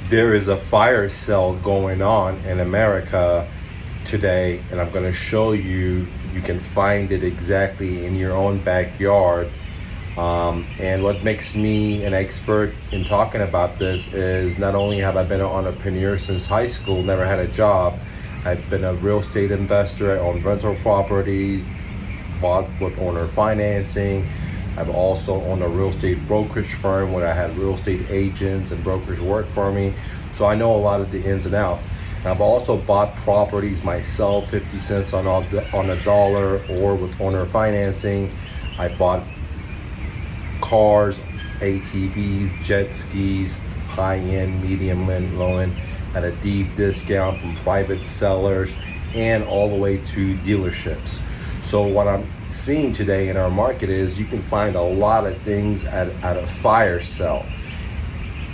There is a fire sale going on in America today, and I'm going to show you. You can find it exactly in your own backyard. And what makes me an expert in talking about this is not only have I been an entrepreneur since high school, never had a job, I've been a real estate investor. I own rental properties, bought with owner financing. I've also owned a real estate brokerage firm where I had real estate agents and brokers work for me. So I know a lot of the ins and outs. And I've also bought properties myself, 50 cents on a dollar, or with owner financing. I bought cars, ATVs, jet skis, high-end, medium-end, low-end, at a deep discount from private sellers and all the way to dealerships. So what I'm seeing today in our market is you can find a lot of things at a fire sale.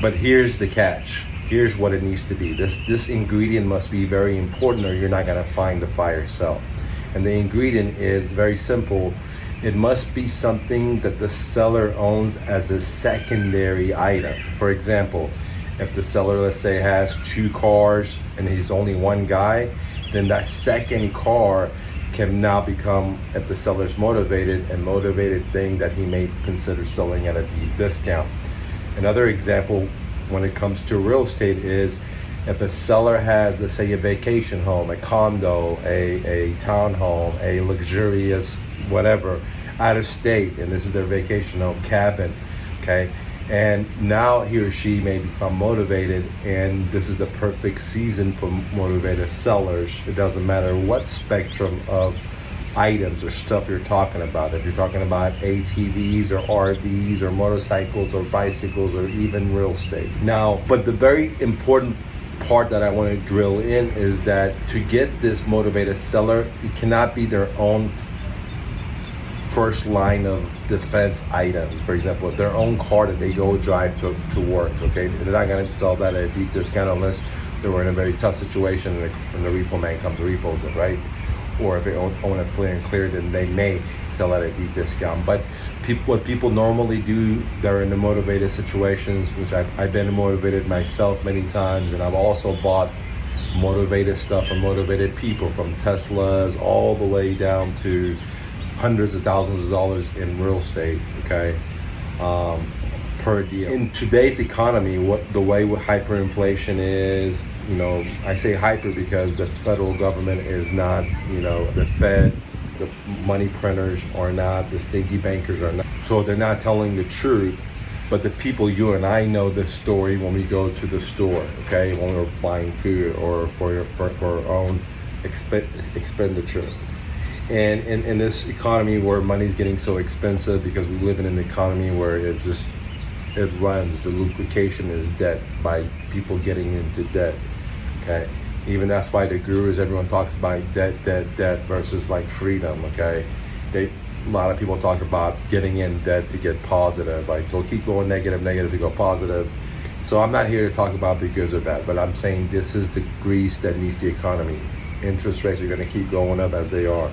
But here's the catch. Here's what it needs to be. This ingredient must be very important, or you're not going to find a fire sale. And the ingredient is very simple. It must be something that the seller owns as a secondary item. For example, if the seller, let's say, has 2 cars and he's only one guy, then that second car can now become, if the seller's motivated, a motivated thing that he may consider selling at a deep discount. Another example when it comes to real estate is if a seller has, let's say, a vacation home, a condo, a townhome, a luxurious whatever, out of state, and this is their vacation home, cabin, okay? And now he or she may become motivated, and this is the perfect season for motivated sellers. It doesn't matter what spectrum of items or stuff you're talking about. If you're talking about ATVs or RVs or motorcycles or bicycles or even real estate. Now, but the very important part that I want to drill in is that to get this motivated seller, it cannot be their own first line of defense items. For example, their own car that they go drive to work, okay? They're not going to sell that at a deep discount unless they were in a very tough situation and the repo man comes and repos it, right? Or if they own it free and clear, then they may sell at a deep discount. But what people normally do, they're in the motivated situations, which I've been motivated myself many times, and I've also bought motivated stuff from motivated people, from Teslas all the way down to hundreds of thousands of dollars in real estate, okay, per deal. In today's economy, the way hyperinflation is, I say hyper because the federal government is not, the Fed, the money printers are not, the stinky bankers are not. So they're not telling the truth. But the people, you and I, know this story when we go to the store, okay, when we're buying food or for our own expenditure. And in this economy where money's getting so expensive, because we live in an economy where it runs, the lubrication is debt by people getting into debt, okay? Even that's why the gurus, everyone talks about debt versus like freedom, okay? A lot of people talk about getting in debt to get positive, like go keep going negative to go positive. So I'm not here to talk about the goods or bad, but I'm saying this is the grease that needs the economy. Interest rates are going to keep going up as they are.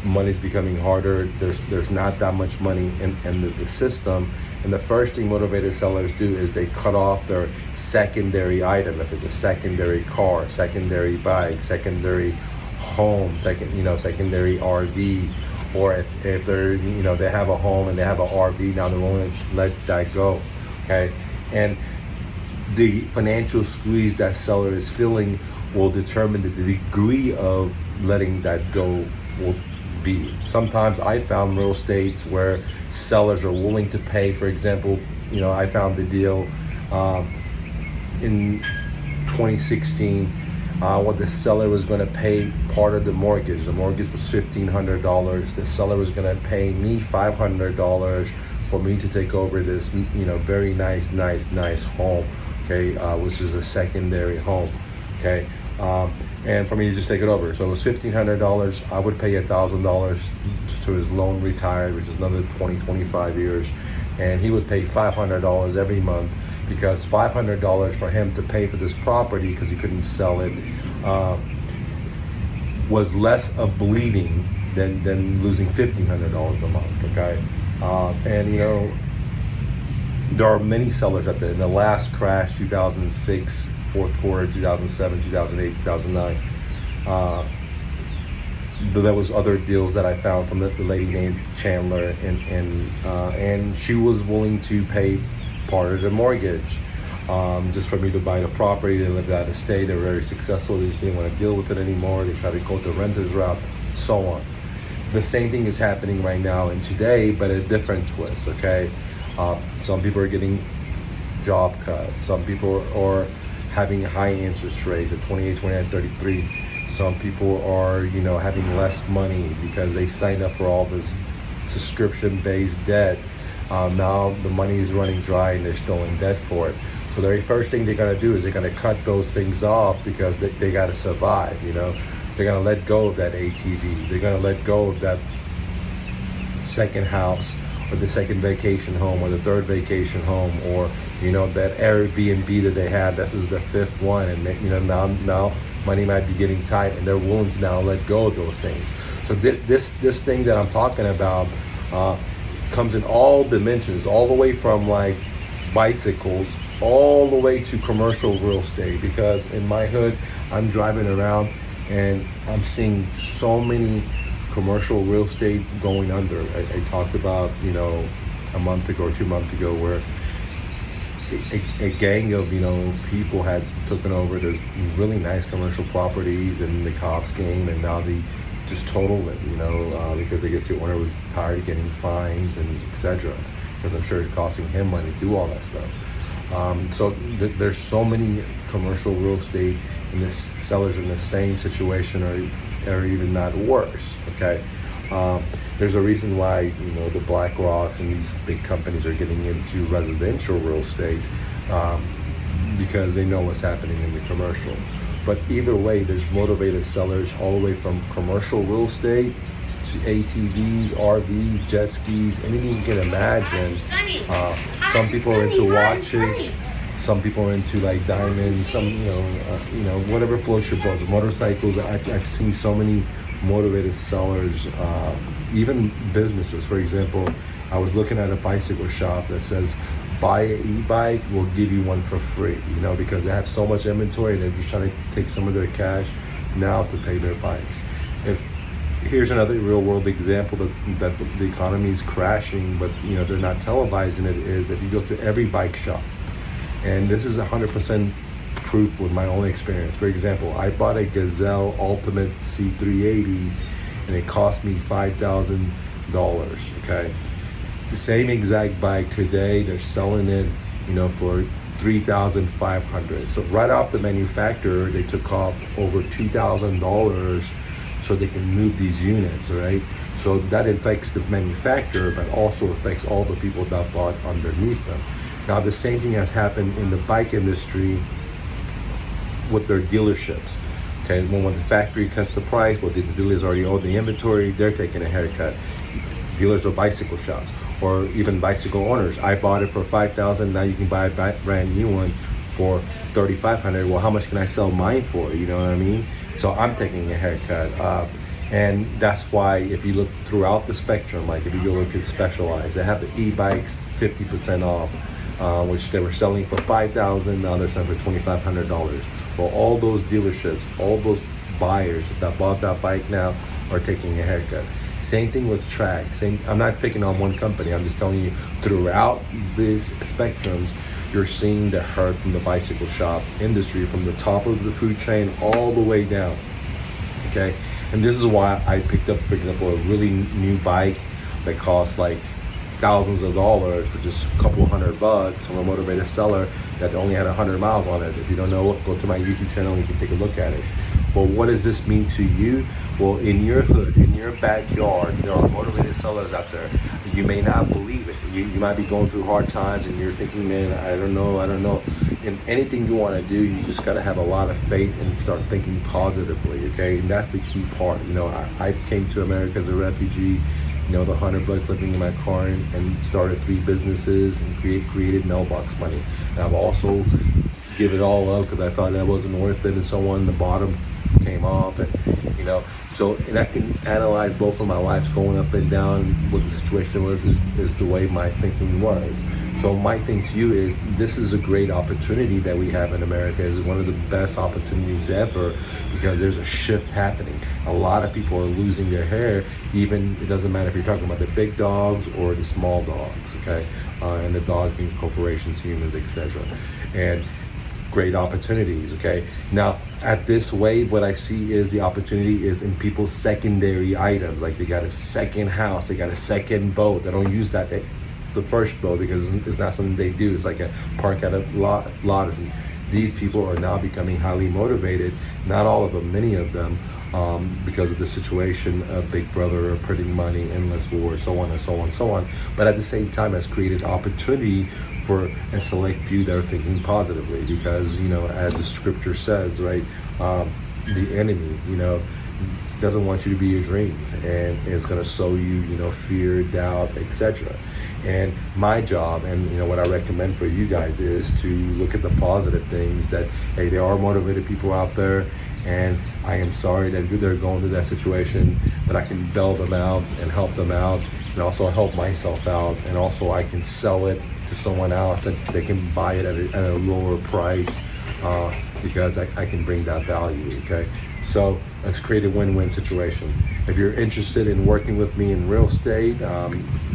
Money's becoming harder. There's not that much money in the system. And the first thing motivated sellers do is they cut off their secondary item. If it's a secondary car, secondary bike, secondary home, secondary RV, or if they're, they have a home and they have an RV, now they won't let that go, okay? And the financial squeeze that seller is feeling will determine the degree of letting that go will be. Sometimes I found real estates where sellers are willing to pay. For example, I found the deal in 2016 what the seller was going to pay part of the mortgage. The mortgage was $1,500. The seller was going to pay me $500 for me to take over this, very nice home, okay, which is a secondary home, okay, and for me to just take it over. So it was $1,500. I would pay $1,000 to his loan retired, which is another 25 years, and he would pay $500 every month, because $500 for him to pay for this property, because he couldn't sell it, was less of bleeding than losing $1,500 a month, okay? And there are many sellers out there. In the last crash, 2006, fourth quarter, 2007, 2008, 2009, there was other deals that I found from the lady named Chandler, and she was willing to pay part of the mortgage just for me to buy the property. They lived out of state. They were very successful. They just didn't want to deal with it anymore. They tried to go the renters route, so on. The same thing is happening right now and today, but a different twist, okay? Some people are getting job cuts. Some people are having high interest rates at 28, 29, 33. Some people are, having less money because they signed up for all this subscription-based debt. Now the money is running dry and they're still in debt for it. So the very first thing they're gonna do is they're gonna cut those things off because they gotta survive, They're gonna let go of that ATV. They're gonna let go of that second house or the second vacation home or the third vacation home, or that Airbnb that they had. This is the fifth one, and now money might be getting tight, and they're willing to now let go of those things. So this thing that I'm talking about comes in all dimensions, all the way from like bicycles all the way to commercial real estate. Because in my hood, I'm driving around and I'm seeing so many commercial real estate going under. I talked about, a month ago or 2 months ago, where a gang of, people had taken over those really nice commercial properties, and the cops came and now they just totaled it, because I guess the owner was tired of getting fines and etc. Because I'm sure it's costing him money to do all that stuff. So there's so many commercial real estate, and the sellers are in the same situation, or even not worse. Okay, there's a reason why the BlackRocks and these big companies are getting into residential real estate, because they know what's happening in the commercial. But either way, there's motivated sellers all the way from commercial real estate to ATVs, RVs, jet skis, anything you can imagine. Some people are into watches. Some people are into like diamonds. Some, whatever floats your boat. Motorcycles. I've seen so many motivated sellers, even businesses. For example, I was looking at a bicycle shop that says, buy an e-bike, we'll give you one for free, because they have so much inventory, they're just trying to take some of their cash now to pay their bikes. Here's another real world example that the economy is crashing, but they're not televising it, is if you go to every bike shop, and this is 100% proof with my own experience. For example, I bought a Gazelle Ultimate C380 and it cost me $5,000, okay? The same exact bike today, they're selling it, for $3,500. So right off the manufacturer, they took off over $2,000 so they can move these units, right? So that affects the manufacturer, but also affects all the people that bought underneath them. Now, the same thing has happened in the bike industry with their dealerships. Okay, when the factory cuts the price, the dealers already own the inventory, they're taking a haircut. Dealers or bicycle shops, or even bicycle owners. I bought it for $5,000. Now you can buy a brand new one for $3,500. Well, how much can I sell mine for? You know what I mean? So I'm taking a haircut, and that's why if you look throughout the spectrum, like if you go look at Specialized, they have the e-bikes 50% off, which they were selling for $5,000. Now they're selling for $2,500. Well, all those dealerships, all those buyers that bought that bike now are taking a haircut. Same thing with Track. I'm not picking on one company. I'm just telling you, throughout these spectrums, you're seeing the hurt from the bicycle shop industry, from the top of the food chain all the way down. Okay, and this is why I picked up, for example, a really new bike that costs like thousands of dollars for just a couple $100 from a motivated seller that only had 100 miles on it. If you don't know it, go to my YouTube channel and you can take a look at it. Well, what does this mean to you? Well, in your hood, in your backyard, there are motivated sellers out there. You may not believe it. You might be going through hard times and you're thinking, man, I don't know. And anything you want to do, you just got to have a lot of faith and start thinking positively, okay? And that's the key part. I came to America as a refugee, the $100 living in my car, and started 3 businesses and created mailbox money. And I've also give it all up because I thought that wasn't worth it, and so on. The bottom came off, and and I can analyze both of my lives going up and down. What the situation was is the way my thinking was. So my thing to you is, this is a great opportunity that we have in America. It's one of the best opportunities ever, because there's a shift happening. A lot of people are losing their hair. Even, it doesn't matter if you're talking about the big dogs or the small dogs, okay? And the dogs means corporations, humans, etc. And great opportunities, okay? Now, at this wave, what I see is the opportunity is in people's secondary items. Like, they got a second house, they got a second boat. They don't use that, the first boat, because it's not something they do. It's like a park at a lot. These people are now becoming highly motivated. Not all of them, many of them, because of the situation of Big Brother, printing money, endless war, so on and so on, so on. But at the same time, has created opportunity for a select few that are thinking positively, because, as the scripture says, right, the enemy, doesn't want you to be your dreams, and it's going to sow you, fear, doubt, etc. And my job, and what I recommend for you guys, is to look at the positive things. That, hey, there are motivated people out there, and I am sorry that they're going through that situation, but I can bail them out and help them out, and also help myself out, and also I can sell it to someone else that they can buy it at a lower price, because I can bring that value, okay? So let's create a win-win situation. If you're interested in working with me in real estate,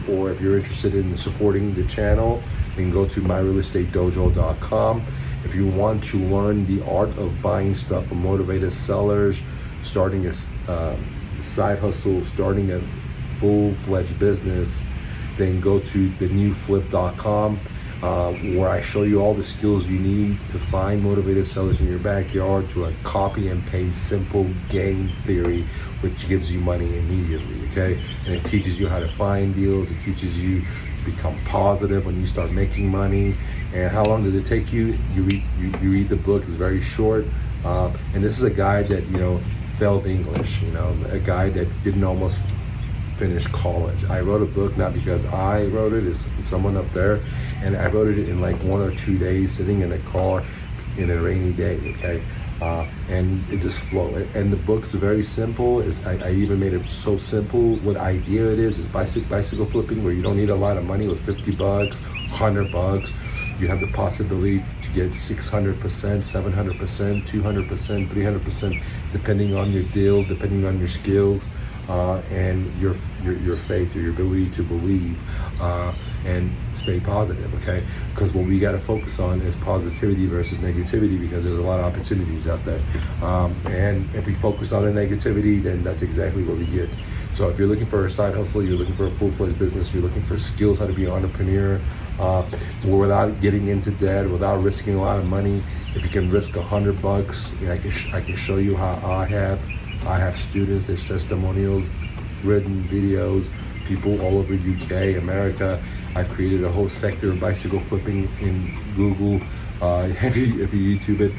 or if you're interested in supporting the channel, then go to myrealestatedojo.com. If you want to learn the art of buying stuff from motivated sellers, starting a side hustle, starting a full-fledged business, then go to thenewflip.com. Where I show you all the skills you need to find motivated sellers in your backyard, to a copy and paste simple game theory, which gives you money immediately, okay? And it teaches you how to find deals. It teaches you to become positive when you start making money. And how long does it take you? You read the book. It's very short. And this is a guy that, failed English, a guy that didn't almost finish college. I wrote a book not because I wrote it, it's someone up there, and I wrote it in like 1 or 2 days, sitting in a car in a rainy day, okay? And it just flowed. And the book's very simple. I even made it so simple. What idea it is bicycle flipping, where you don't need a lot of money. With $50, $100, you have the possibility to get 600%, 700%, 200%, 300%, depending on your deal, depending on your skills, and your faith, or your ability to believe, and stay positive, okay? Because what we got to focus on is positivity versus negativity, because there's a lot of opportunities out there. And if we focus on the negativity, then that's exactly what we get. So if you're looking for a side hustle, you're looking for a full-fledged business, you're looking for skills how to be an entrepreneur, without getting into debt, without risking a lot of money, if you can risk $100, I can show you how I have students, there's testimonials, written videos, people all over UK, America. I've created a whole sector of bicycle flipping in Google, if you YouTube it,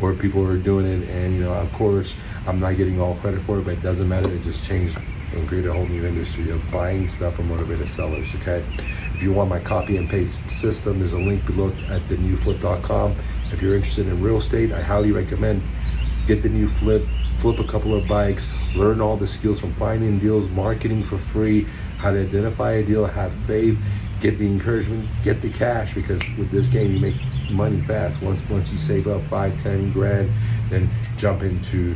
where people are doing it. And of course, I'm not getting all credit for it, but it doesn't matter. It just changed and created a whole new industry of buying stuff from motivated sellers, okay? If you want my copy and paste system, there's a link below at thenewflip.com. If you're interested in real estate, I highly recommend get the new flip a couple of bikes, learn all the skills from finding deals, marketing for free, how to identify a deal, have faith, get the encouragement, get the cash, because with this game you make money fast. Once you save up 5-10 grand, then jump into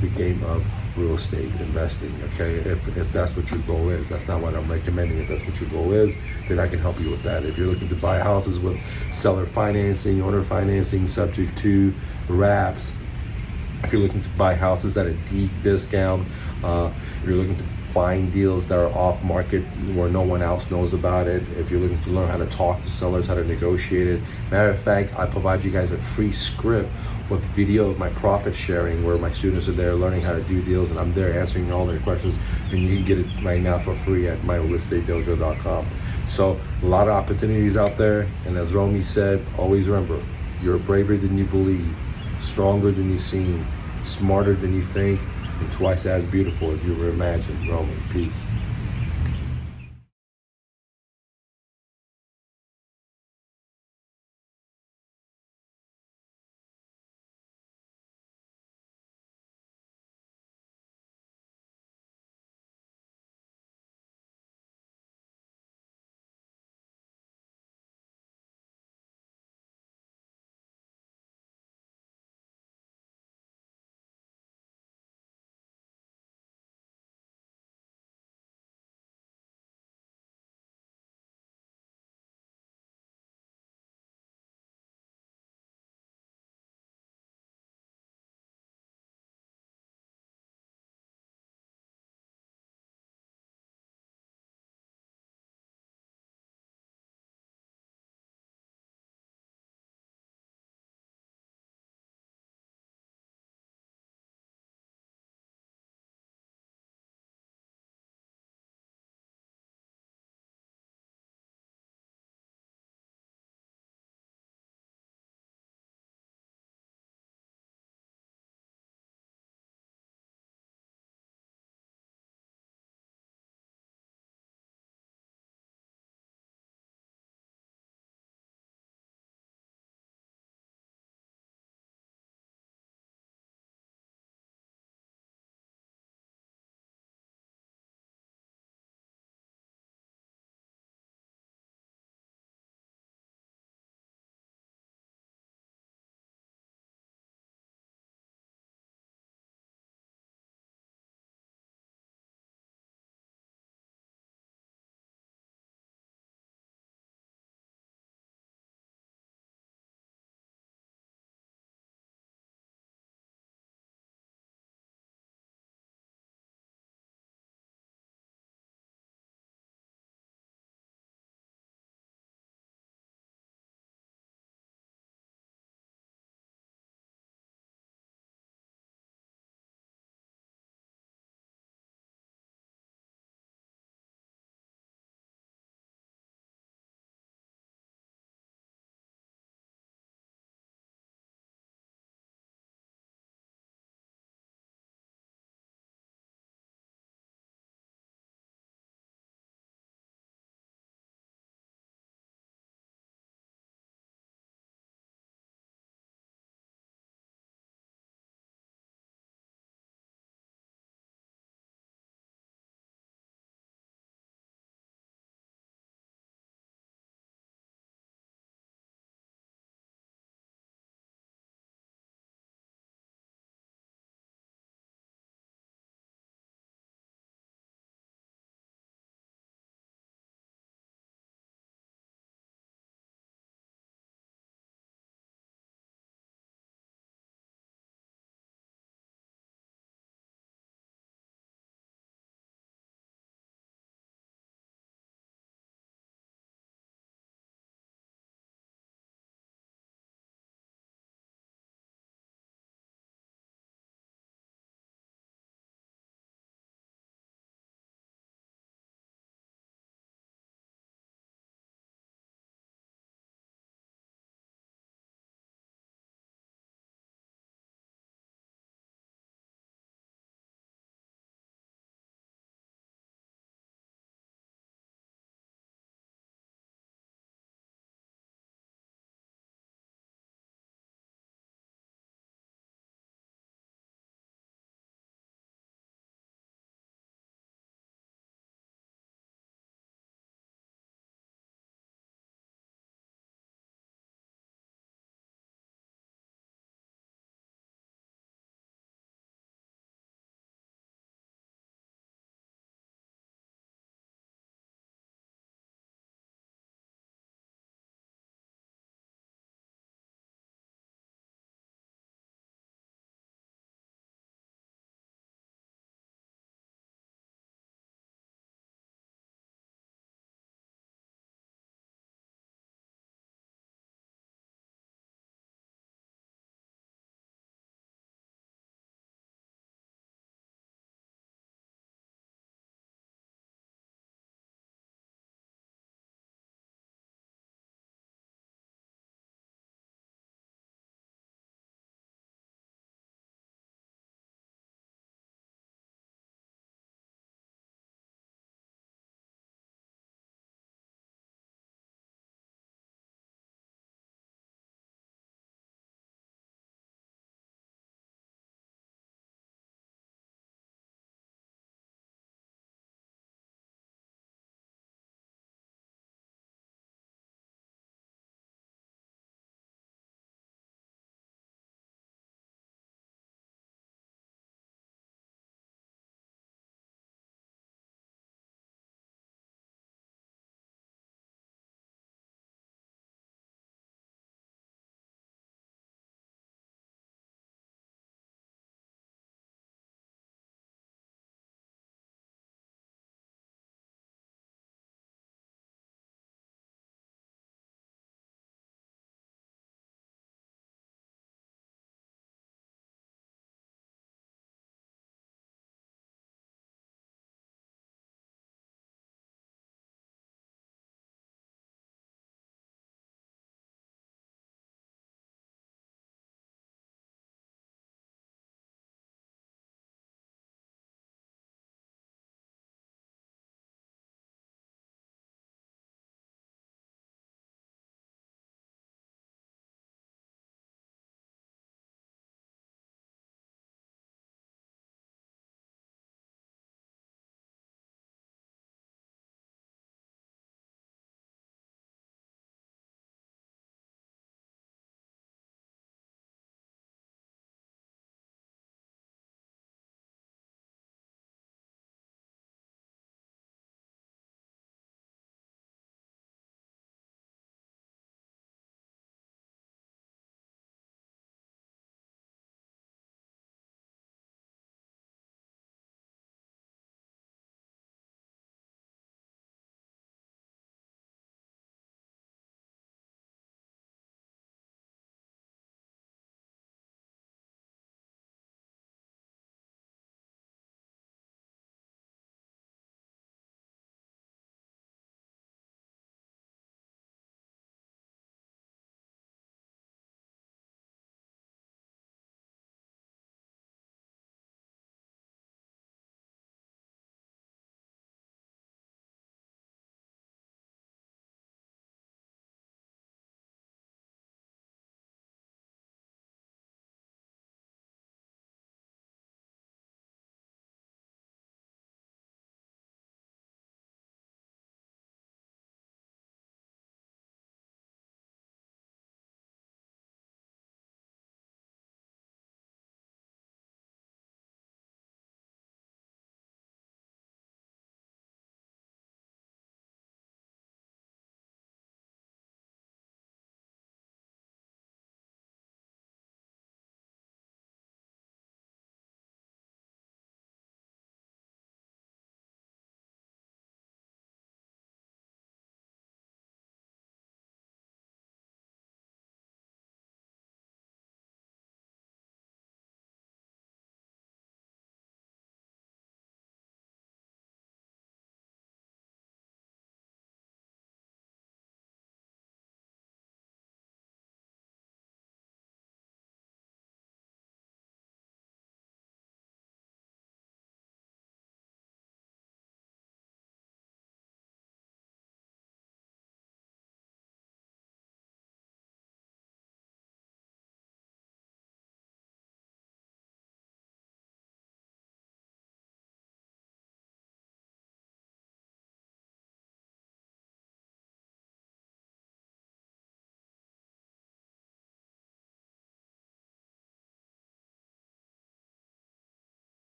the game of real estate investing, okay? If that's what your goal is. That's not what I'm recommending. If that's what your goal is, then I can help you with that. If you're looking to buy houses with seller financing, owner financing, subject to wraps, if you're looking to buy houses at a deep discount, if you're looking to find deals that are off market where no one else knows about it, if you're looking to learn how to talk to sellers, how to negotiate it. Matter of fact, I provide you guys a free script with video of my profit sharing, where my students are there learning how to do deals, and I'm there answering all their questions, and you can get it right now for free at myrealestatedojo.com. So a lot of opportunities out there, and as Romy said, always remember, you're braver than you believe, stronger than you seem, smarter than you think, and twice as beautiful as you ever imagined. Romy, peace.